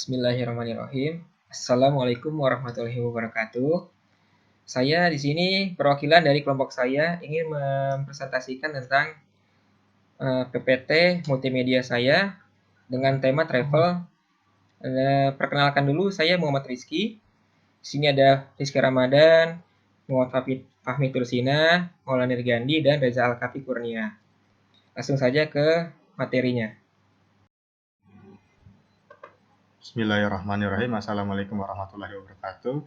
Bismillahirrahmanirrahim. Assalamualaikum warahmatullahi wabarakatuh. Saya di sini perwakilan dari kelompok saya ingin mempresentasikan tentang PPT multimedia saya dengan tema travel. Perkenalkan dulu, saya Muhammad Rizky. Di sini ada Rizky Ramadan, Muhammad Fahmi Tursina, Maulana Gandhi, dan Reza Alkafi Kurnia. Langsung saja ke materinya. Bismillahirrahmanirrahim. Assalamualaikum warahmatullahi wabarakatuh.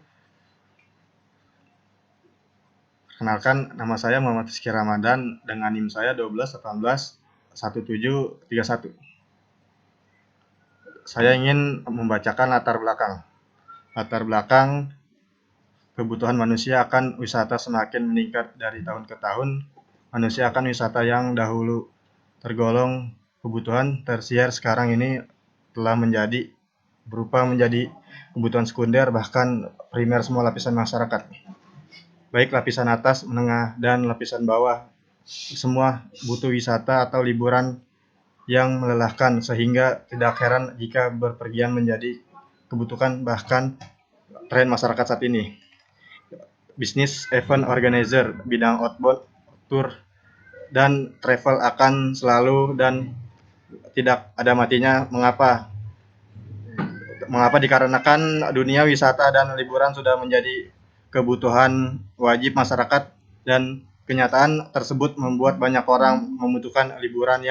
Kenalkan, nama saya Muhammad Rizky Ramadan dengan NIM saya 12181731. Saya ingin membacakan latar belakang. Latar belakang kebutuhan manusia akan wisata semakin meningkat dari tahun ke tahun. Manusia akan wisata yang dahulu tergolong kebutuhan tersier sekarang ini telah berubah menjadi kebutuhan sekunder, bahkan primer semua lapisan masyarakat. Baik lapisan atas, menengah, dan lapisan bawah, semua butuh wisata atau liburan yang melelahkan, sehingga tidak heran jika berpergian menjadi kebutuhan bahkan tren masyarakat saat ini. Bisnis event organizer, bidang outbound, tour, dan travel akan selalu dan tidak ada matinya. Mengapa? Dikarenakan dunia wisata dan liburan sudah menjadi kebutuhan wajib masyarakat, dan kenyataan tersebut membuat banyak orang membutuhkan liburan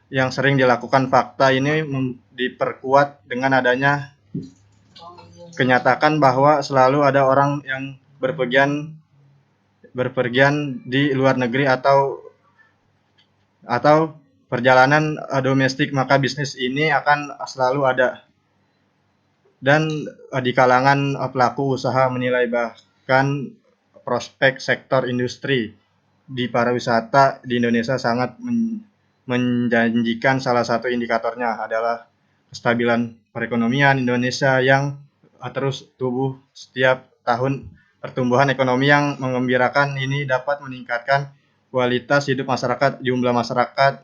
yang sering dilakukan. Fakta ini diperkuat dengan adanya kenyataan bahwa selalu ada orang yang berpergian di luar negeri atau perjalanan domestik, maka bisnis ini akan selalu ada. Dan di kalangan pelaku usaha menilai bahkan prospek sektor industri di pariwisata di Indonesia sangat menjanjikan. Salah satu indikatornya adalah kestabilan perekonomian Indonesia yang terus tumbuh setiap tahun. Pertumbuhan ekonomi yang menggembirakan ini dapat meningkatkan kualitas hidup masyarakat, jumlah masyarakat,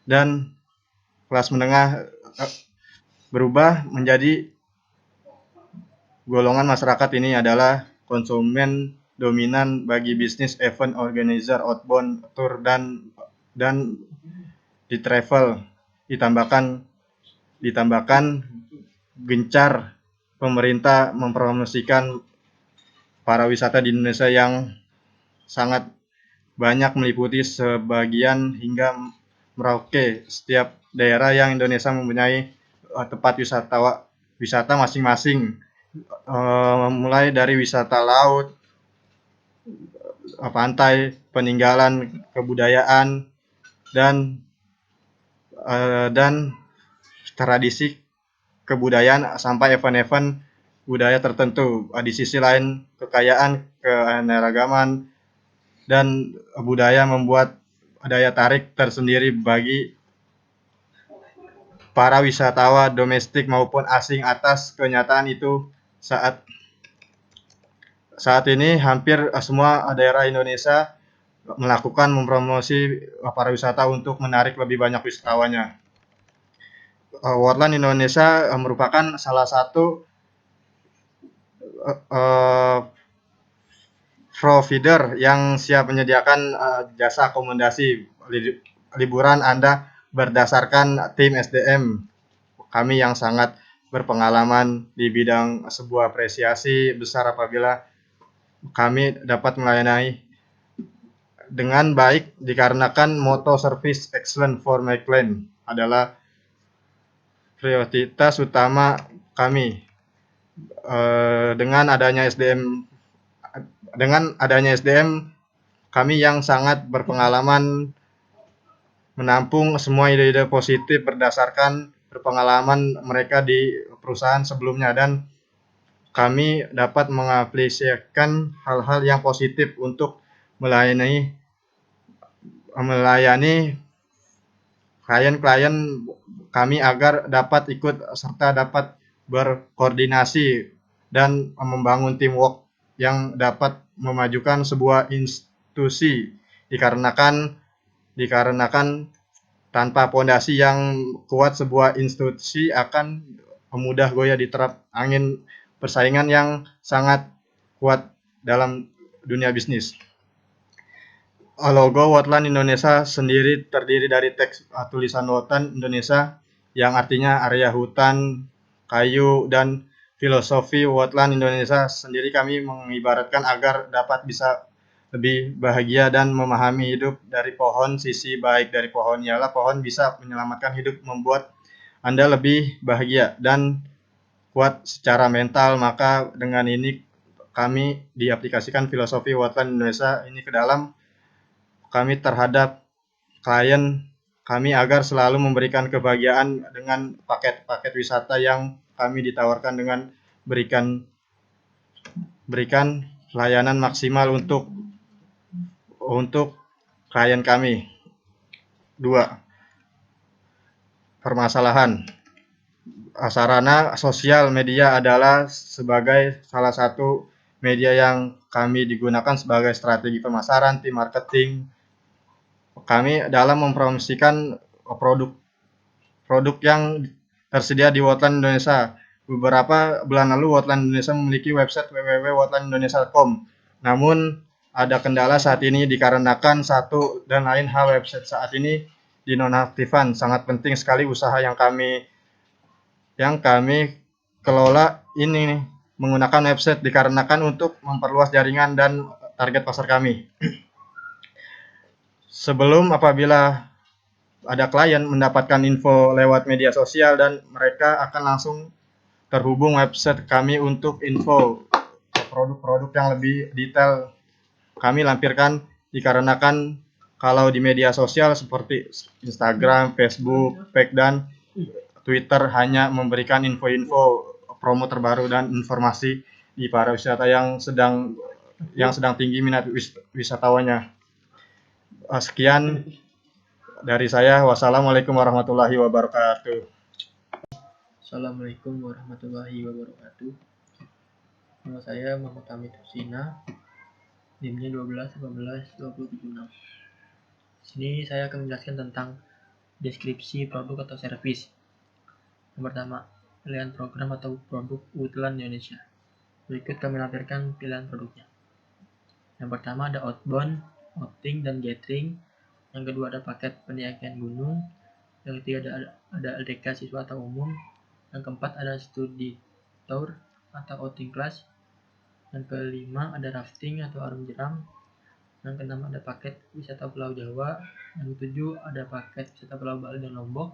dan kelas menengah berubah menjadi golongan masyarakat ini adalah konsumen dominan bagi bisnis event organizer, outbound tour, dan di travel. Ditambahkan gencar pemerintah mempromosikan para wisata di Indonesia yang sangat banyak, meliputi sebagian hingga Merauke. Setiap daerah yang Indonesia mempunyai tempat wisata masing-masing, mulai dari wisata laut, pantai, peninggalan kebudayaan, dan tradisi kebudayaan sampai event-event budaya tertentu. Di sisi lain, kekayaan keanekaragaman dan budaya membuat daya tarik tersendiri bagi para wisatawan domestik maupun asing. Atas kenyataan itu, saat ini hampir semua daerah Indonesia melakukan mempromosi pariwisata untuk menarik lebih banyak wisatawannya. Worldline Indonesia merupakan salah satu provider yang siap menyediakan jasa akomodasi liburan Anda berdasarkan tim SDM kami yang sangat berpengalaman di bidang. Sebuah apresiasi besar apabila kami dapat melayani dengan baik, dikarenakan moto Service Excellent for My Client adalah prioritas utama kami. Dengan adanya SDM kami yang sangat berpengalaman menampung semua ide-ide positif berdasarkan berpengalaman mereka di perusahaan sebelumnya, dan kami dapat mengapresiasikan hal-hal yang positif untuk melayani klien-klien kami agar dapat ikut serta dapat berkoordinasi dan membangun teamwork yang dapat memajukan sebuah institusi, dikarenakan Tanpa pondasi yang kuat, sebuah institusi akan mudah goyah diterap angin persaingan yang sangat kuat dalam dunia bisnis. Logo Wetland Indonesia sendiri terdiri dari teks tulisan Wetland Indonesia yang artinya area hutan, kayu, dan filosofi Wetland Indonesia sendiri kami mengibaratkan agar dapat bisa lebih bahagia dan memahami hidup dari pohon. Sisi baik dari pohon ialah pohon bisa menyelamatkan hidup, membuat Anda lebih bahagia dan kuat secara mental. Maka dengan ini kami diaplikasikan filosofi Wetland Indonesia ini ke dalam kami terhadap klien kami agar selalu memberikan kebahagiaan dengan paket-paket wisata yang kami ditawarkan dengan berikan layanan maksimal untuk klien kami. 2. Permasalahan. Sarana sosial media adalah sebagai salah satu media yang kami digunakan sebagai strategi pemasaran, tim marketing. Kami dalam mempromosikan produk yang tersedia di Wetland Indonesia. Beberapa bulan lalu Wetland Indonesia memiliki website www.wetlandindonesia.com. Namun ada kendala saat ini dikarenakan satu dan lain hal website saat ini dinonaktifkan. Sangat penting sekali usaha yang kami kelola ini menggunakan website dikarenakan untuk memperluas jaringan dan target pasar kami. Sebelum apabila ada klien mendapatkan info lewat media sosial dan mereka akan langsung terhubung website kami untuk info produk-produk yang lebih detail kami lampirkan dikarenakan kalau di media sosial seperti Instagram, Facebook, dan Twitter hanya memberikan info-info promo terbaru dan informasi di para wisata yang sedang tinggi minat wisatawannya. Sekian dari saya. Wassalamualaikum warahmatullahi wabarakatuh. Assalamualaikum warahmatullahi wabarakatuh. Nama saya Muhammad Hamid Husina, NIM-nya 12 18 276. Sini saya akan menjelaskan tentang deskripsi produk atau servis. Yang pertama, pilihan program atau produk Wetland Indonesia. Berikut kami lampirkan pilihan produknya. Yang pertama ada outbound, outing, dan gathering. Yang kedua ada paket pendakian gunung. Yang ketiga ada LDK siswa atau umum. Yang keempat ada studi tour atau outing class. Yang kelima ada rafting atau arung jeram. Yang keenam ada paket wisata Pulau Jawa. Yang ketujuh ada paket wisata Pulau Bali dan Lombok.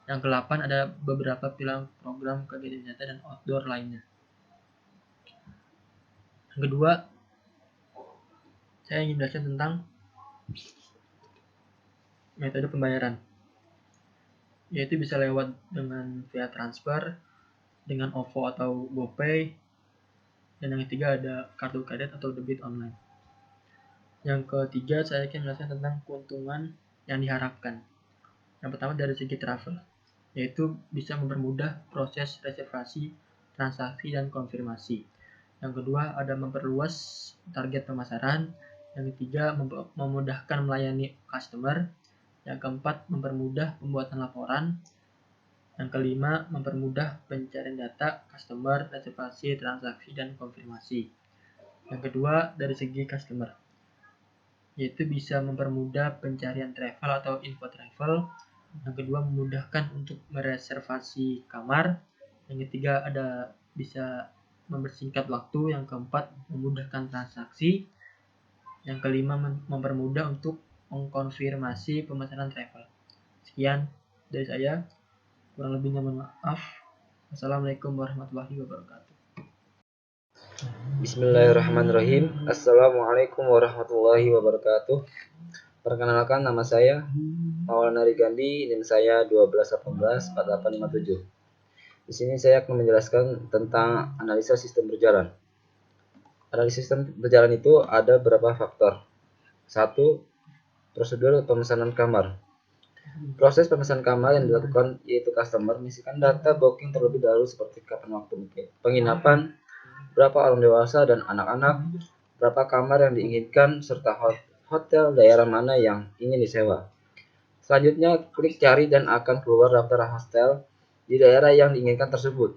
Yang ke-8 ada beberapa pilihan program kegiatan wisata dan outdoor lainnya. Yang kedua, saya ingin menjelaskan tentang metode pembayaran, yaitu bisa lewat dengan via transfer, dengan OVO atau GoPay, dan yang ketiga ada kartu kredit atau debit online. Yang ketiga, saya akan menjelaskan tentang keuntungan yang diharapkan. Yang pertama dari segi travel, yaitu bisa mempermudah proses reservasi, transaksi, dan konfirmasi. Yang kedua ada memperluas target pemasaran. Yang ketiga memudahkan melayani customer. Yang keempat mempermudah pembuatan laporan. Yang kelima mempermudah pencarian data customer, reservasi, transaksi, dan konfirmasi. Yang kedua dari segi customer, yaitu bisa mempermudah pencarian travel atau info travel. Yang kedua memudahkan untuk mereservasi kamar. Yang ketiga ada bisa mempersingkat waktu. Yang keempat memudahkan transaksi. Yang kelima mempermudah untuk mengkonfirmasi pemesanan travel. Sekian dari saya, kurang lebihnya mohon maaf. Wassalamualaikum warahmatullahi wabarakatuh. Bismillahirrahmanirrahim. Assalamualaikum warahmatullahi wabarakatuh. Perkenalkan, nama saya Maulana Rigandi, NIM saya 12184857. Di sini saya akan menjelaskan tentang analisa sistem berjalan. Analisis sistem berjalan itu ada beberapa faktor. 1. Prosedur pemesanan kamar. Proses pemesanan kamar yang dilakukan yaitu customer mengisikan data booking terlebih dahulu seperti kapan waktu penginapan, berapa orang dewasa dan anak-anak, berapa kamar yang diinginkan, serta hotel daerah mana yang ingin disewa. Selanjutnya, klik cari dan akan keluar daftar hostel di daerah yang diinginkan tersebut,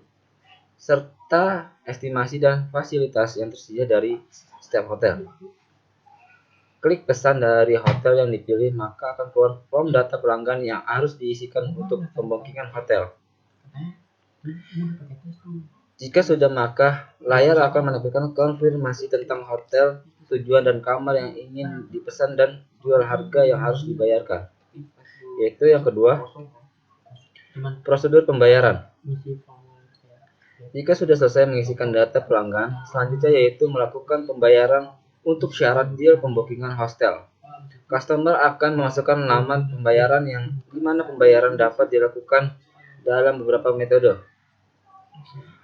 serta estimasi dan fasilitas yang tersedia dari setiap hotel. Klik pesan dari hotel yang dipilih, maka akan keluar form data pelanggan yang harus diisikan untuk pembookingan hotel. Jika sudah, maka layar akan menampilkan konfirmasi tentang hotel, tujuan dan kamar yang ingin dipesan dan jual harga yang harus dibayarkan. Yaitu yang kedua, prosedur pembayaran. Jika sudah selesai mengisikan data pelanggan, selanjutnya yaitu melakukan pembayaran untuk syarat deal pembookingan hostel. Customer akan memasukkan alamat pembayaran yang dimana pembayaran dapat dilakukan dalam beberapa metode.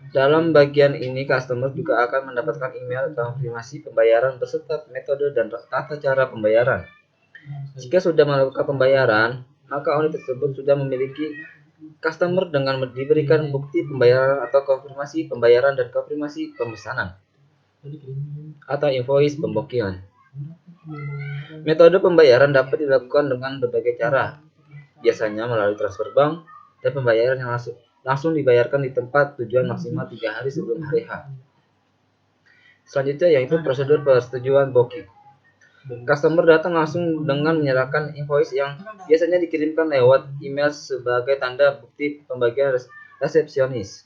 Dalam bagian ini, customer juga akan mendapatkan email konfirmasi pembayaran beserta metode dan tata cara pembayaran. Jika sudah melakukan pembayaran, maka unit tersebut sudah memiliki customer dengan diberikan bukti pembayaran atau konfirmasi pembayaran dan konfirmasi pemesanan atau invoice pembookingan. Metode pembayaran dapat dilakukan dengan berbagai cara, biasanya melalui transfer bank dan pembayaran yang langsung dibayarkan di tempat tujuan maksimal 3 hari sebelum hari H. Selanjutnya yaitu prosedur persetujuan booking. Customer datang langsung dengan menyerahkan invoice yang biasanya dikirimkan lewat email sebagai tanda bukti pembagian resepsionis.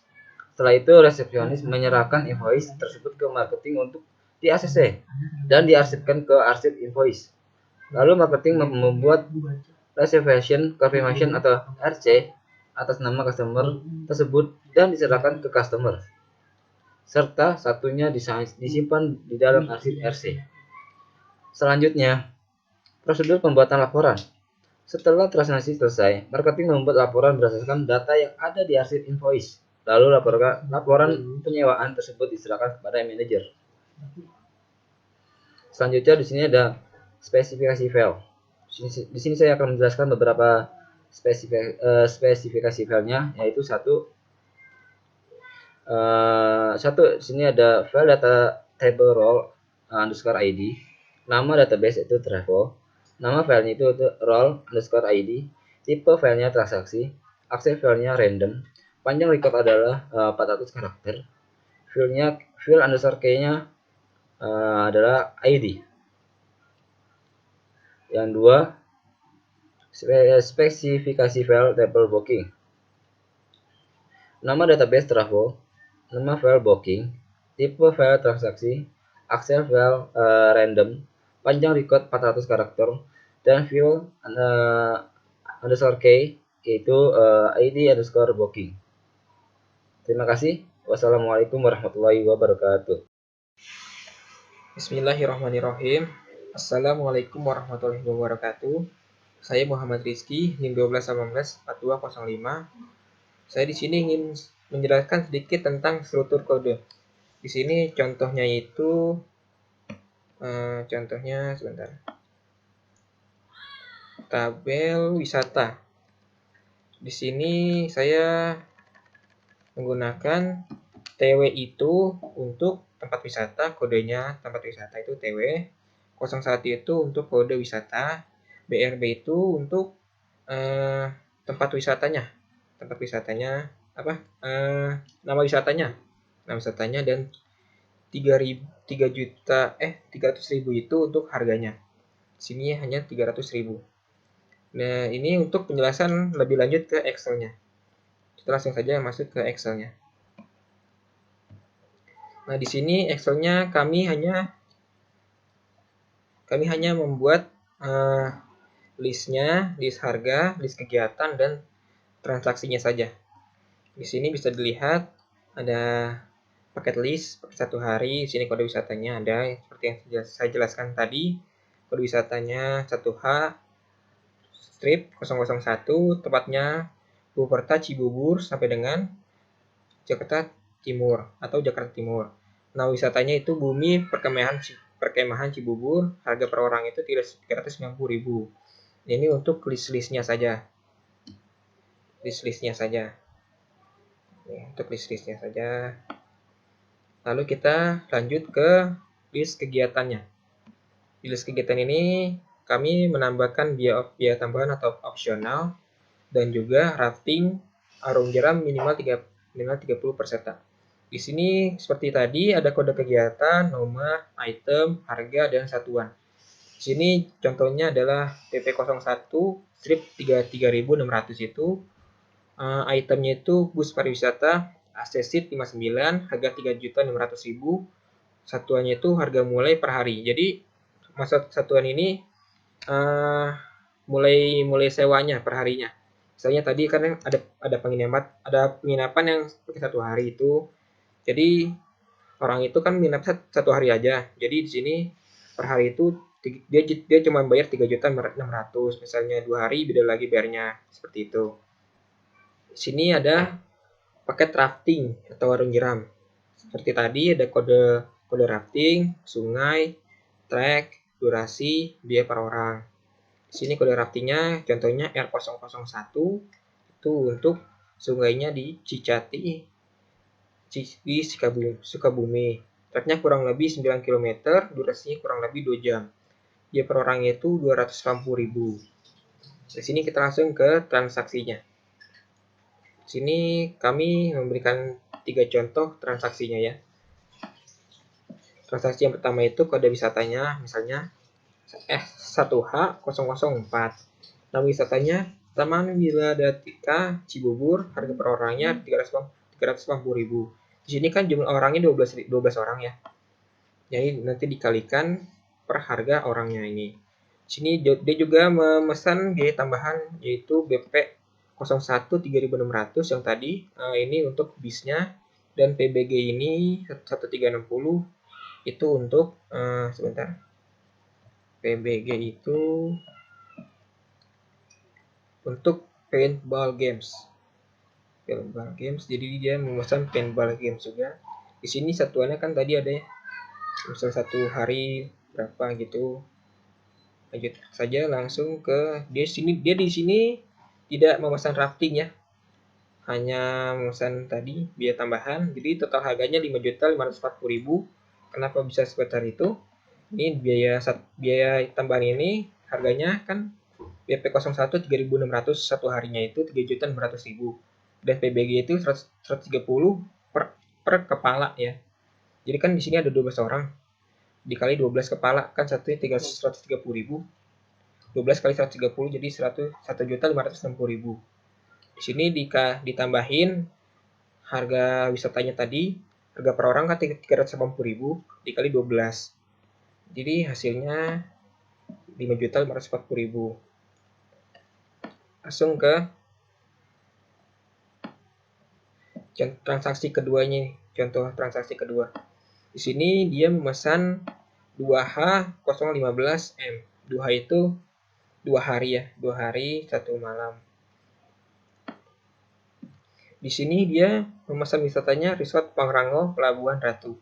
Setelah itu, resepsionis menyerahkan invoice tersebut ke marketing untuk di-ACC dan diarsipkan ke arsip invoice. Lalu marketing membuat reservation confirmation atau RC atas nama customer tersebut dan diserahkan ke customer, serta satunya disimpan di dalam arsip RC. Selanjutnya, prosedur pembuatan laporan. Setelah transaksi selesai, marketing membuat laporan berdasarkan data yang ada di arsip invoice. Lalu laporan penyewaan tersebut diserahkan kepada manajer. Selanjutnya di sini ada spesifikasi file. Di sini saya akan menjelaskan beberapa spesifikasi filenya, yaitu satu di sini ada file data table role underscore id, nama database itu travel, nama filenya itu role underscore id, tipe filenya transaksi, akses filenya random, panjang record adalah 400 karakter, file underscore key-nya adalah id. Yang dua, spesifikasi file table booking. Nama database travel, nama file booking, tipe file transaksi, akses file random, panjang record 400 karakter, dan file underscore key yaitu id underscore booking. Terima kasih. Wassalamualaikum warahmatullahi wabarakatuh. Bismillahirrahmanirrahim. Assalamualaikum warahmatullahi wabarakatuh. Saya Muhammad Rizky, NIM 12184205. Saya di sini ingin menjelaskan sedikit tentang struktur kode. Di sini contohnya itu, sebentar. Tabel wisata. Di sini saya menggunakan TW itu untuk tempat wisata, kodenya tempat wisata itu TW. 01 itu untuk kode wisata. BRB itu untuk tempat wisatanya nama wisatanya dan 300.000 itu untuk harganya. Sini hanya 300.000. Nah, ini untuk penjelasan lebih lanjut ke Excel-nya. Kita langsung saja masuk ke Excel-nya. Nah, di sini Excel-nya kami hanya membuat listnya, list harga, list kegiatan, dan transaksinya saja. Di sini bisa dilihat ada paket list, paket 1 hari, di sini kode wisatanya ada, seperti yang saya jelaskan tadi, kode wisatanya 1H, strip 001, tepatnya Purwokerto Cibubur sampai dengan Jakarta Timur atau Jakarta Timur. Nah, wisatanya itu Bumi Perkemahan Cibubur, harga per orang itu 390.000. Ini untuk list-listnya saja. Untuk list-listnya saja. Lalu kita lanjut ke list kegiatannya. Di list kegiatan ini kami menambahkan biaya tambahan atau opsional dan juga rafting arung jeram minimal 30 peserta. Di sini seperti tadi ada kode kegiatan, nomor, item, harga, dan satuan. Di sini contohnya adalah PP01 strip 33.600 itu. Itemnya itu bus pariwisata ACC 59 harga 3.600.000. Satuannya itu harga mulai per hari. Jadi maksud satuan ini mulai sewanya per harinya. Misalnya tadi kan ada penginapan yang seperti 1 hari itu. Jadi orang itu kan minat 1 hari aja. Jadi di sini per hari itu dia cuma bayar 3.600.000. Misalnya 2 hari beda lagi bayarnya seperti itu. Di sini ada paket rafting atau arung jeram. Seperti tadi ada kode rafting, sungai, trek, durasi, biaya per orang. Di sini kode raftingnya contohnya R001 itu untuk sungainya di Cicati di Sukabumi. Treknya kurang lebih 9 km, durasinya kurang lebih 2 jam. Biaya per orangnya itu 280.000. Di sini kita langsung ke transaksinya. Di sini kami memberikan 3 contoh transaksinya ya. Transaksi yang pertama itu kode wisatanya, misalnya S1H004. Nama wisatanya Taman Wiladatika Cibubur, harga per orangnya 380.000. Di sini kan jumlah orangnya 12 orang ya. Jadi nanti dikalikan per harga orangnya ini. Di sini dia juga memesan biaya tambahan yaitu BP 01 3.600 yang tadi ini untuk bisnya, dan PBG ini 1360 itu untuk sebentar. PBG itu untuk paintball games. Paintball games, jadi dia memesan paintball games juga. Di sini satuannya kan tadi ada ya, misal 1 hari berapa gitu. Lanjut saja langsung ke dia di sini tidak memesan rafting ya. Hanya memesan tadi biaya tambahan. Jadi total harganya 5.540.000. Kenapa bisa sebesar itu? Ini biaya tambahan ini harganya kan BP01 3.600 1 harinya itu 3.600.000 dan PBG itu 130 per kepala ya. Jadi kan di sini ada 12 orang dikali 12 kepala kan satunya 130.000. 12 kali 130 jadi 1.560.000. Di sini ditambahin harga wisatanya tadi, harga per orang kan 380.000 dikali 12. Jadi hasilnya 5.540.000. Langsung ke transaksi keduanya, contoh transaksi kedua. Di sini dia memesan 2H015M. 2H itu 2 hari ya, 2 hari 1 malam. Di sini dia memesan wisatanya Resort Pangrango Pelabuhan Ratu.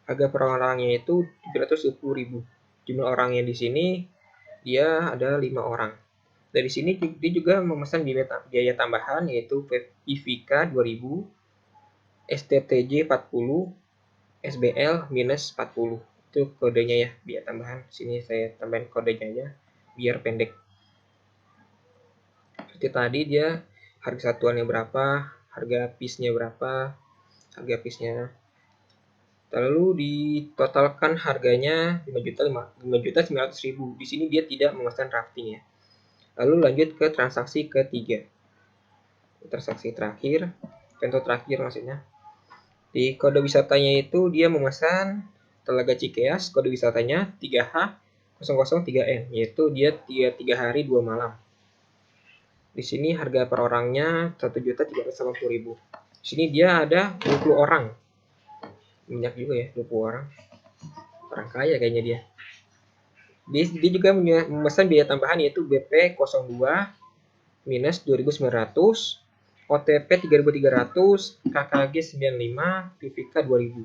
Harga per orangnya itu 720.000. Jumlah orangnya di sini dia ada 5 orang. Dari sini dia juga memesan biaya tambahan yaitu PVK 2000, STTJ 40, SBL minus 40. Itu kodenya ya, biaya tambahan. Sini saya tambahin kodenya aja biar pendek. Seperti tadi dia harga satuannya berapa, harga piece-nya berapa, harga piece-nya. Lalu ditotalkan harganya 5.900.000. Di sini dia tidak memesan rafting ya. Lalu lanjut ke transaksi ketiga. Transaksi terakhir, contoh terakhir maksudnya. Di kode wisatanya itu dia memesan Telaga Cikeas, kode wisatanya 3H003N, yaitu dia 3 hari 2 malam. Di sini harga per orangnya 1.380.000. Di sini dia ada 20 orang. Banyak juga ya, 20 orang. Orang kaya kayaknya dia. Dia juga memesan biaya tambahan yaitu BP 02 minus 2.900, OTP 3.300, KKG 95, PVK 2.000.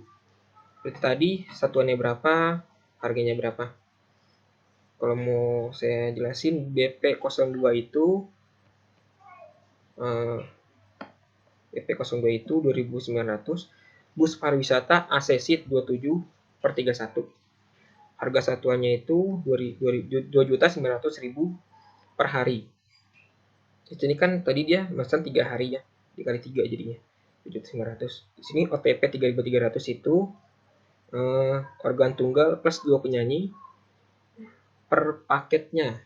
Seperti tadi satuannya berapa, harganya berapa. Kalau mau saya jelasin, BP 02 itu BP02 itu 2.900, bus pariwisata AC Seat 27 per 31. harga satuannya itu 2.900.000 per hari. Di sini kan tadi dia pesan 3 hari ya, dikali 3 jadinya 7.900. Di sini OTP 3.300 itu organ tunggal plus 2 penyanyi per paketnya.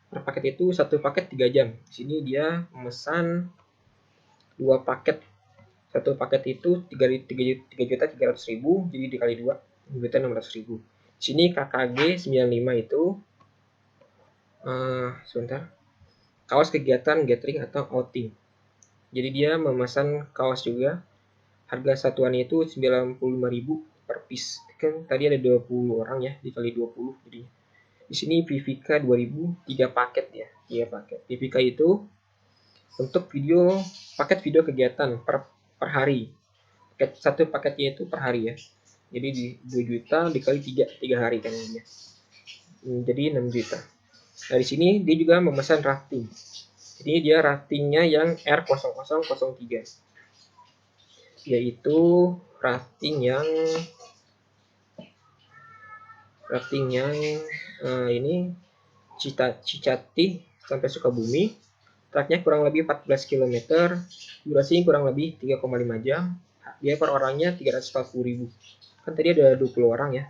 Per paket itu satu paket 3 jam. Di sini dia memesan 2 paket. Satu paket itu 3.300.000, jadi dikali 2 600.000. Di sini KKG 95 itu sebentar. Kaos kegiatan gathering atau outing. Jadi dia memesan kaos juga. Harga satuannya itu 95.000 per piece. Kan tadi ada 20 orang ya, dikali 20 jadi. Di sini Vivika 2000 3 paket ya. 3 paket. Vivika itu untuk video paket video kegiatan per hari. Satu paketnya itu per hari ya. Jadi di 2 juta dikali 3 hari kan ini. Jadi 6 juta. Nah, di sini dia juga memesan rafting. Jadi dia raftingnya yang R0003. Yaitu rafting yang ini Cicati sampai Sukabumi. Traknya kurang lebih 14 km. Durasinya kurang lebih 3,5 jam. Dia per orangnya 340.000. Kan tadi ada 20 orang ya.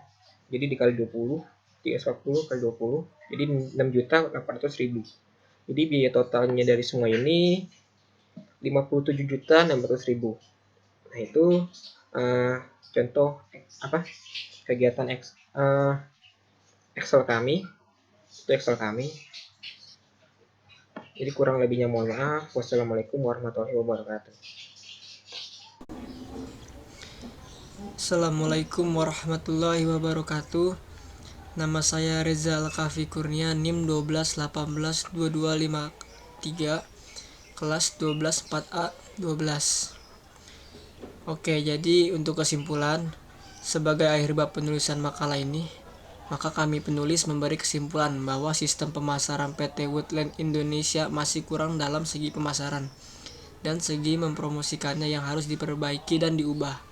Jadi dikali 20, 340 kali 20, jadi 6.800.000. Jadi biaya totalnya dari semua ini 57.600.000. Nah, itu contoh kegiatan Excel kami. Itu Excel kami. Jadi kurang lebihnya mohon maaf. Wassalamualaikum warahmatullahi wabarakatuh. Assalamualaikum warahmatullahi wabarakatuh. Nama saya Reza Al-Kafi Kurnia, NIM 1218223, kelas 12 4A 12. Oke, jadi untuk kesimpulan, sebagai akhir bab penulisan makalah ini, maka kami penulis memberi kesimpulan bahwa sistem pemasaran PT Woodland Indonesia masih kurang dalam segi pemasaran dan segi mempromosikannya yang harus diperbaiki dan diubah.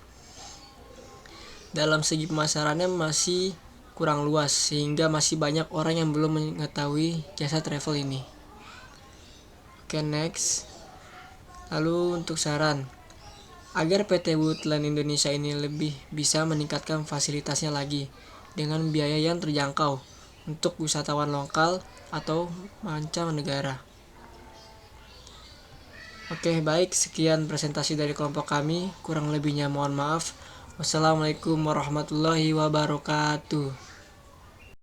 Dalam segi pemasarannya masih kurang luas, sehingga masih banyak orang yang belum mengetahui jasa travel ini. Oke, next. Lalu untuk saran, agar PT Woodland Indonesia ini lebih bisa meningkatkan fasilitasnya lagi dengan biaya yang terjangkau untuk wisatawan lokal atau mancanegara. Oke, baik, sekian presentasi dari kelompok kami. Kurang lebihnya mohon maaf. Wassalamualaikum warahmatullahi wabarakatuh.